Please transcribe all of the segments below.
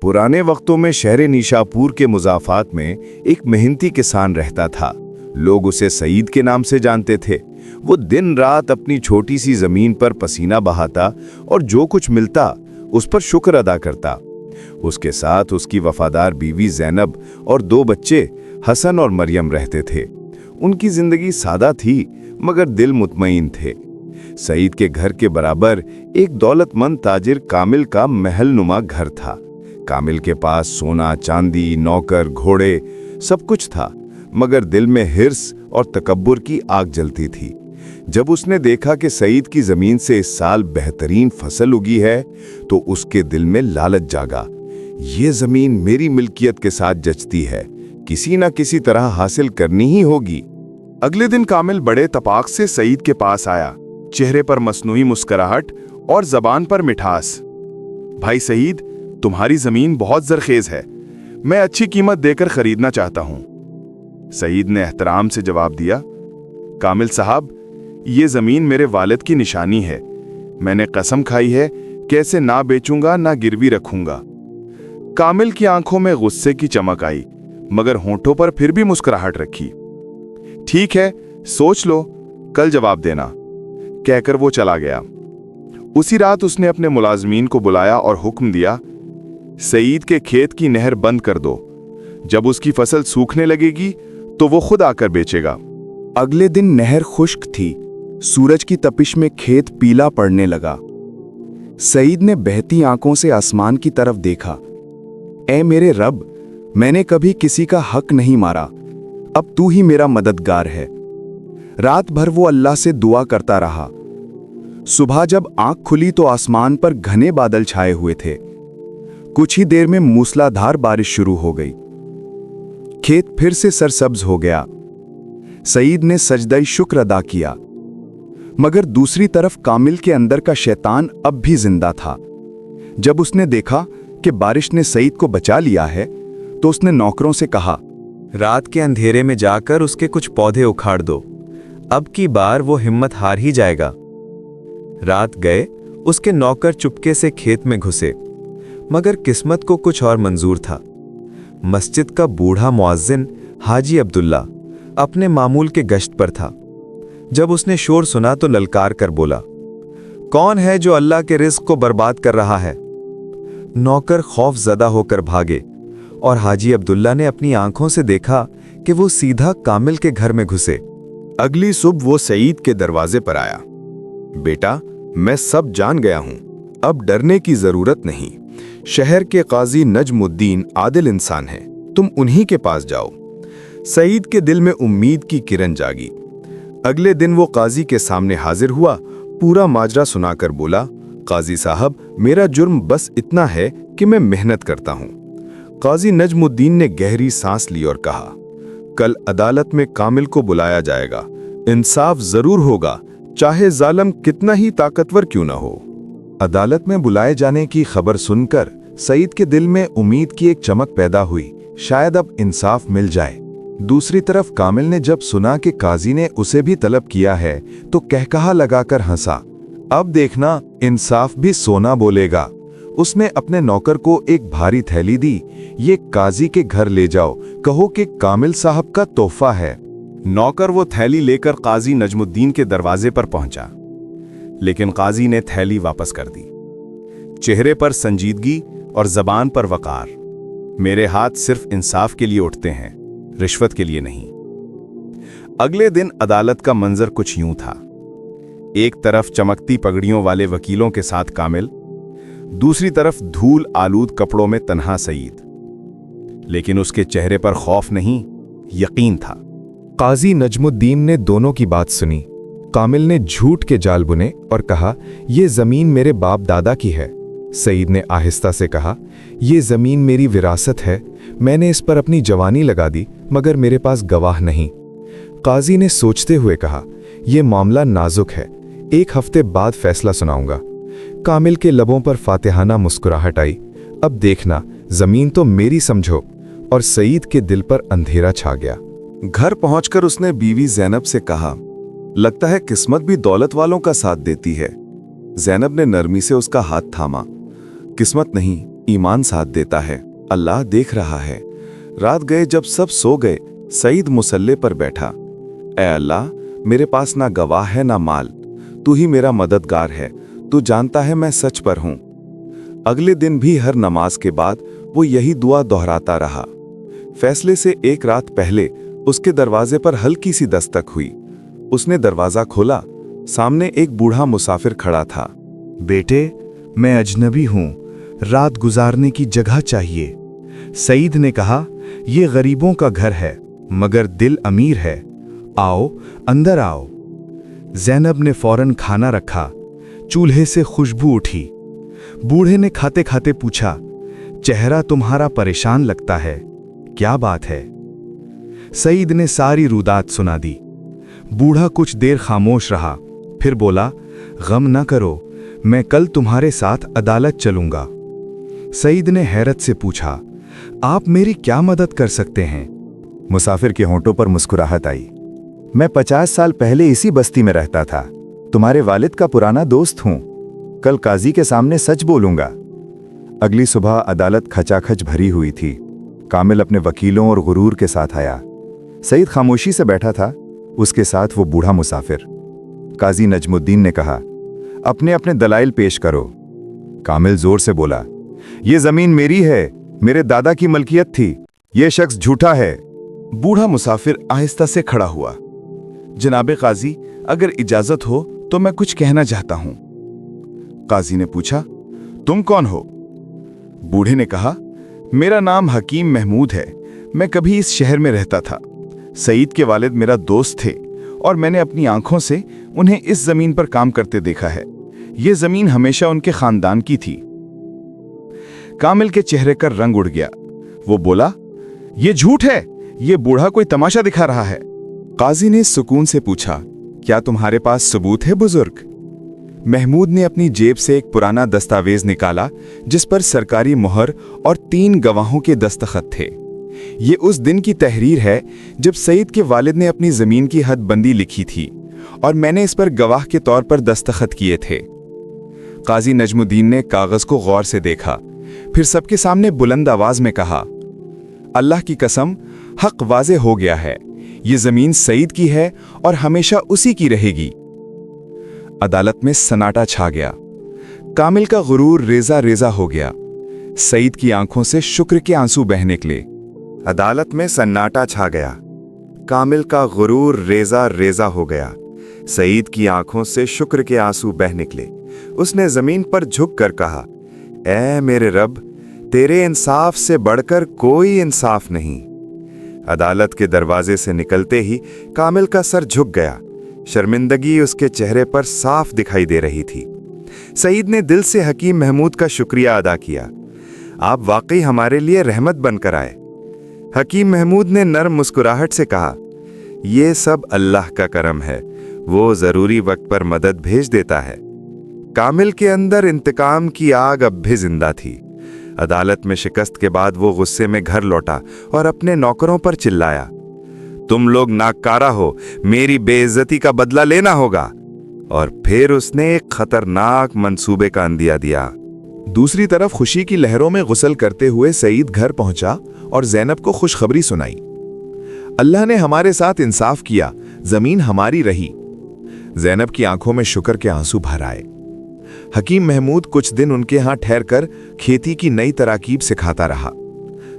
पुराने वक्तों में शहर निशापुर के मुजाफात में एक मेहनती किसान रहता था। लोग उसे सईद के नाम से जानते थे। वो दिन रात अपनी छोटी सी जमीन पर पसीना बहाता और जो कुछ मिलता उस पर शुक्र अदा करता। उसके साथ उसकी वफादार बीवी ज़ैनब और 2 बच्चे हसन और मरियम रहते थे। उनकी जिंदगी सादा थी मगर दिल मुतमईन थे। सईद के घर के बराबर एक दौलतमंद ताजिर कामिल का महलनुमा घर था। कामिल के पास सोना, चांदी, नौकर, घोड़े सब कुछ था, मगर दिल में हिर्स और तकब्बुर की आग जलती थी। जब उसने देखा कि सईद की जमीन से इस साल बेहतरीन फसल उगी है तो उसके दिल में लालच जागा। ये जमीन मेरी मिल्कियत के साथ जचती है, किसी न किसी तरह हासिल करनी ही होगी। अगले दिन कामिल बड़े तपाक से सईद के पास आया, चेहरे पर मसनूई मुस्कुराहट और जबान पर मिठास। भाई सईद, तुम्हारी जमीन बहुत जरखेज है, मैं अच्छी कीमत देकर खरीदना चाहता हूं। सईद ने एहतराम से जवाब दिया, कामिल साहब, ये जमीन मेरे वालिद की निशानी है। मैंने कसम खाई है कि इसे ना बेचूंगा ना गिरवी रखूंगा। कामिल की आंखों में गुस्से की चमक आई, मगर होंठों पर फिर भी मुस्कुराहट रखी। ठीक है, सोच लो, कल जवाब देना, कहकर वो चला गया। उसी रात उसने अपने मुलाजमीन को बुलाया और हुक्म दिया, सईद के खेत की नहर बंद कर दो। जब उसकी फसल सूखने लगेगी तो वो खुद आकर बेचेगा। अगले दिन नहर खुश्क थी। सूरज की तपिश में खेत पीला पड़ने लगा। सईद ने बहती आंखों से आसमान की तरफ देखा। ऐ मेरे रब, मैंने कभी किसी का हक नहीं मारा, अब तू ही मेरा मददगार है। रात भर वो अल्लाह से दुआ करता रहा। सुबह जब आंख खुली तो आसमान पर घने बादल छाए हुए थे। कुछ ही देर में मूसलाधार बारिश शुरू हो गई। खेत फिर से सरसब्ज हो गया। सईद ने सजदाई शुक्र अदा किया, मगर दूसरी तरफ कामिल के अंदर का शैतान अब भी जिंदा था। जब उसने देखा कि बारिश ने सईद को बचा लिया है तो उसने नौकरों से कहा, रात के अंधेरे में जाकर उसके कुछ पौधे उखाड़ दो, अब की बार वो हिम्मत हार ही जाएगा। रात गए, उसके नौकर चुपके से खेत में घुसे, मगर किस्मत को कुछ और मंजूर था। मस्जिद का बूढ़ा मुअज्जिन हाजी अब्दुल्ला अपने मामूल के गश्त पर था। जब उसने शोर सुना तो ललकार कर बोला, कौन है जो अल्लाह के रिज़्क़ को बर्बाद कर रहा है? नौकर खौफजदा होकर भागे और हाजी अब्दुल्ला ने अपनी आंखों से देखा कि वो सीधा कामिल के घर में घुसे। अगली सुबह वो सईद के दरवाजे पर आया। बेटा, मैं सब जान गया हूं, अब डरने की जरूरत नहीं। शहर के काजी नजमुद्दीन आदिल इंसान हैं, तुम उन्हीं के पास जाओ। सईद के दिल में उम्मीद की किरण जागी। अगले दिन वो काजी के सामने हाजिर हुआ, पूरा माजरा सुनाकर बोला, काजी साहब, मेरा जुर्म बस इतना है कि मैं मेहनत करता हूं। काजी नजमुद्दीन ने गहरी सांस ली और कहा, कल अदालत में कामिल को बुलाया जाएगा, इंसाफ जरूर होगा, चाहे जालिम कितना ही ताकतवर क्यों न हो। अदालत में बुलाए जाने की खबर सुनकर सईद के दिल में उम्मीद की एक चमक पैदा हुई, शायद अब इंसाफ मिल जाए। दूसरी तरफ कामिल ने जब सुना कि काजी ने उसे भी तलब किया है तो कहकहा लगाकर हंसा, अब देखना इंसाफ भी सोना बोलेगा। उसने अपने नौकर को एक भारी थैली दी, ये काजी के घर ले जाओ, कहो कि कामिल साहब का तोहफा है। नौकर वो थैली लेकर काजी नजमुद्दीन के दरवाजे पर पहुंचा, लेकिन काजी ने थैली वापस कर दी। चेहरे पर संजीदगी और जबान पर वकार। मेरे हाथ सिर्फ इंसाफ के लिए उठते हैं, रिश्वत के लिए नहीं। अगले दिन अदालत का मंजर कुछ यूं था। एक तरफ चमकती पगड़ियों वाले वकीलों के साथ कामिल, दूसरी तरफ धूल आलूद कपड़ों में तन्हा सईद। लेकिन उसके चेहरे पर खौफ नहीं, यकीन था। काजी नजमुद्दीन ने दोनों की बात सुनी। कामिल ने झूठ के जाल बुने और कहा, यह जमीन मेरे बाप दादा की है। सईद ने आहिस्ता से कहा, यह जमीन मेरी विरासत है, मैंने इस पर अपनी जवानी लगा दी, मगर मेरे पास गवाह नहीं। काजी ने सोचते हुए कहा, यह मामला नाजुक है, 1 हफ्ते बाद फैसला सुनाऊंगा। कामिल के लबों पर फातिहाना मुस्कुराहट आई, अब देखना, जमीन तो मेरी समझो। और सईद के दिल पर अंधेरा छा गया। घर पहुंचकर उसने बीवी ज़ैनब से कहा, लगता है किस्मत भी दौलत वालों का साथ देती है। ज़ैनब ने नरमी से उसका हाथ थामा। किस्मत नहीं, ईमान साथ देता है, अल्लाह देख रहा है। रात गए जब सब सो गए, सईद मुसल्ले पर बैठा। ऐ अल्लाह, मेरे पास ना गवाह है ना माल, तू ही मेरा मददगार है, तू जानता है मैं सच पर हूं। अगले दिन भी हर नमाज के बाद वो यही दुआ दोहराता रहा। फैसले से एक रात पहले उसके दरवाजे पर हल्की सी दस्तक हुई। उसने दरवाजा खोला, सामने एक बूढ़ा मुसाफिर खड़ा था। बेटे, मैं अजनबी हूं, रात गुजारने की जगह चाहिए। सईद ने कहा, यह गरीबों का घर है मगर दिल अमीर है, आओ अंदर आओ। ज़ैनब ने फौरन खाना रखा। चूल्हे से खुशबू उठी। बूढ़े ने खाते खाते पूछा, चेहरा तुम्हारा परेशान लगता है, क्या बात है? सईद ने सारी रुदात सुना दी। बूढ़ा कुछ देर खामोश रहा, फिर बोला, गम न करो, मैं कल तुम्हारे साथ अदालत चलूंगा। सईद ने हैरत से पूछा, आप मेरी क्या मदद कर सकते हैं? मुसाफिर के होंठों पर मुस्कुराहट आई। मैं 50 साल पहले इसी बस्ती में रहता था, तुम्हारे वालिद का पुराना दोस्त हूं। कल काजी के सामने सच बोलूंगा। अगली सुबह अदालत खचाखच भरी हुई थी। कामिल अपने वकीलों और गुरूर के साथ आया। सईद खामोशी से बैठा था, उसके साथ वो बूढ़ा मुसाफिर। काजी नजमुद्दीन ने कहा, अपने अपने दलाइल पेश करो। कामिल जोर से बोला, ये जमीन मेरी है, मेरे दादा की मलकियत थी, ये शख्स झूठा है। बूढ़ा मुसाफिर आहिस्ता से खड़ा हुआ। जनाबे काजी, अगर इजाजत हो तो मैं कुछ कहना चाहता हूं। काजी ने पूछा, तुम कौन हो? बूढ़े ने कहा, मेरा नाम हकीम महमूद है, मैं कभी इस शहर में रहता था। सईद के वालिद मेरा दोस्त थे और मैंने अपनी आंखों से उन्हें इस जमीन पर काम करते देखा है। यह जमीन हमेशा उनके खानदान की थी। कामिल के चेहरे का रंग उड़ गया। वो बोला, यह झूठ है, यह बूढ़ा कोई तमाशा दिखा रहा है। काजी ने सुकून से पूछा, क्या तुम्हारे पास सबूत है बुजुर्ग? महमूद ने अपनी जेब से एक पुराना दस्तावेज निकाला जिस पर सरकारी मुहर और 3 गवाहों के दस्तखत थे। ये उस दिन की तहरीर है जब सईद के वालिद ने अपनी जमीन की हदबंदी लिखी थी और मैंने इस पर गवाह के तौर पर दस्तखत किए थे। काजी नजमुद्दीन ने कागज को गौर से देखा, फिर सबके सामने बुलंद आवाज में कहा, अल्लाह की कसम, हक वाज़े हो गया है, ये जमीन सईद की है और हमेशा उसी की रहेगी। अदालत में सन्नाटा छा गया। कामिल का गुरूर रेजा रेजा हो गया। सईद की आंखों से शुक्र के आंसू बहने निकले। अदालत में सन्नाटा छा गया। कामिल का गुरूर रेजा रेजा हो गया। सईद की आंखों से शुक्र के आंसू बह निकले। उसने जमीन पर झुक कर कहा, ऐ मेरे रब, तेरे इंसाफ से बढ़कर कोई इंसाफ नहीं। अदालत के दरवाजे से निकलते ही कामिल का सर झुक गया। शर्मिंदगी उसके चेहरे पर साफ दिखाई दे रही थी। सईद ने दिल से हकीम महमूद का शुक्रिया अदा किया। आप वाकई हमारे लिए रहमत बनकर आए। हकीम महमूद ने नर्म मुस्कुराहट से कहा, यह सब अल्लाह का करम है, वो जरूरी वक्त पर मदद भेज देता है। कामिल के अंदर इंतकाम की आग अब भी जिंदा थी। अदालत में शिकस्त के बाद वो गुस्से में घर लौटा और अपने नौकरों पर चिल्लाया, तुम लोग नाकारा हो, मेरी बेइज्जती का बदला लेना होगा। और फिर उसने एक खतरनाक मंसूबे का अंदिया दिया। दूसरी तरफ खुशी की लहरों में गुस्ल करते हुए सईद घर पहुंचा और ज़ैनब को खुशखबरी सुनाई। अल्लाह ने हमारे साथ इंसाफ किया, जमीन हमारी रही। ज़ैनब की आंखों में शुक्र के आंसू भर आए। हकीम महमूद कुछ दिन उनके यहाँ ठहरकर खेती की नई तराकीब सिखाता रहा।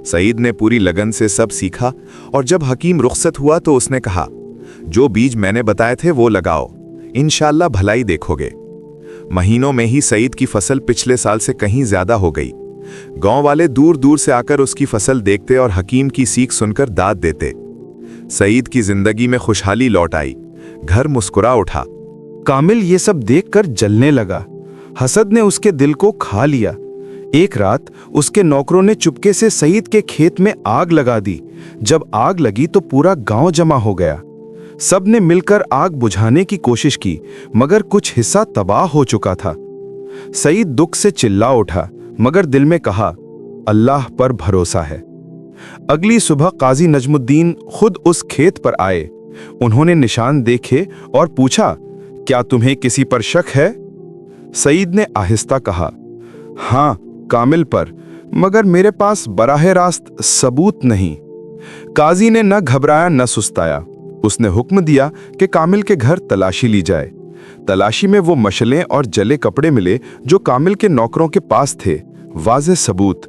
सईद ने पूरी लगन से सब सीखा और जब हकीम रुखसत हुआ तो उसने कहा, जो बीज मैंने बताए थे वो लगाओ, इंशाअल्लाह भलाई देखोगे। महीनों में ही सईद की फसल पिछले साल से कहीं ज्यादा हो गई। गांव वाले दूर दूर से आकर उसकी फसल देखते और हकीम की सीख सुनकर दाद देते। सईद की जिंदगी में खुशहाली लौट आई। घर मुस्कुरा उठा। कामिल ये सब देखकर जलने लगा। हसद ने उसके दिल को खा लिया। एक रात उसके नौकरों ने चुपके से सईद के खेत में आग लगा दी। जब आग लगी तो पूरा गांव जमा हो गया। सब ने मिलकर आग बुझाने की कोशिश की, मगर कुछ हिस्सा तबाह हो चुका था। सईद दुख से चिल्ला उठा, मगर दिल में कहा, अल्लाह पर भरोसा है। अगली सुबह काजी नजमुद्दीन खुद उस खेत पर आए। उन्होंने निशान देखे और पूछा, क्या तुम्हें किसी पर शक है? सईद ने आहिस्ता कहा, हाँ, कामिल पर, मगर मेरे पास बराह रास्त सबूत नहीं। काजी ने न घबराया न सुस्ताया। उसने हुक्म दिया कि कामिल के घर तलाशी ली जाए। तलाशी में वो मशलें और जले कपड़े मिले जो कामिल के नौकरों के पास थे, वाज़ेह सबूत।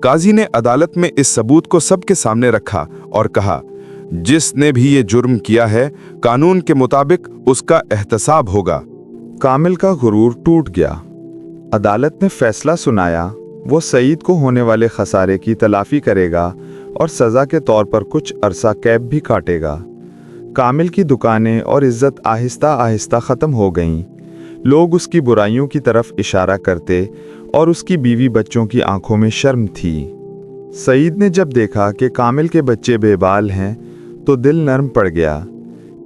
काजी ने अदालत में इस सबूत को सबके सामने रखा और कहा, जिसने भी ये जुर्म किया है कानून के मुताबिक उसका एहतसाब होगा। कामिल का गुरूर टूट गया। अदालत ने फैसला सुनाया, वो सईद को होने वाले खसारे की तलाफी करेगा और सज़ा के तौर पर कुछ अरसा कैद भी काटेगा। कामिल की दुकानें और इज्जत आहिस्ता आहिस्ता ख़त्म हो गईं। लोग उसकी बुराइयों की तरफ इशारा करते और उसकी बीवी बच्चों की आंखों में शर्म थी। सईद ने जब देखा कि कामिल के बच्चे बेबाल हैं तो दिल नर्म पड़ गया।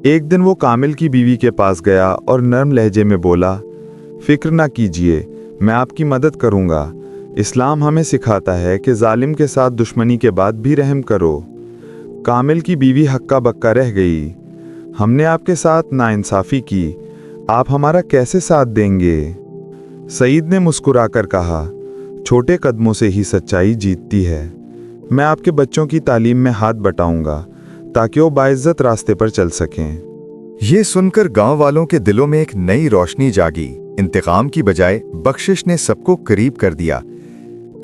एक दिन वो कामिल की बीवी के पास गया और नर्म लहजे में बोला, फिक्र ना कीजिए, मैं आपकी मदद करूँगा। इस्लाम हमें सिखाता है कि जालिम के साथ दुश्मनी के बाद भी रहम करो। कामिल की बीवी हक्का बक्का रह गई। हमने आपके साथ नाइंसाफ़ी की, आप हमारा कैसे साथ देंगे? सईद ने मुस्कुराकर कहा, छोटे कदमों से ही सच्चाई जीतती है। मैं आपके बच्चों की तालीम में हाथ बटाऊंगा ताकि वो बाइज्जत रास्ते पर चल सकें। ये सुनकर गांव वालों के दिलों में एक नई रोशनी जागी। इंतकाम की बजाय बख्शिश ने सबको करीब कर दिया।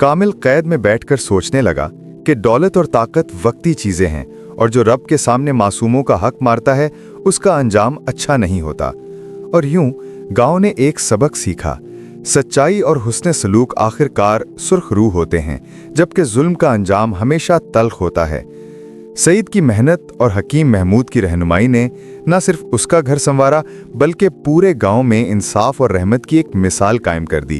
कामिल कैद में बैठकर सोचने लगा कि दौलत और ताकत वक्ती चीजें हैं और जो रब के सामने मासूमों का हक मारता है उसका अंजाम अच्छा नहीं होता। और यूं गांव ने एक सबक सीखा, सच्चाई और हुस्न सलूक आखिरकार सुर्ख रूह होते हैं, जबकि जुल्म का अंजाम हमेशा तल्ख होता है। सईद की मेहनत और हकीम महमूद की रहनुमाई ने न सिर्फ उसका घर संवारा बल्कि पूरे गांव में इंसाफ और रहमत की एक मिसाल कायम कर दी।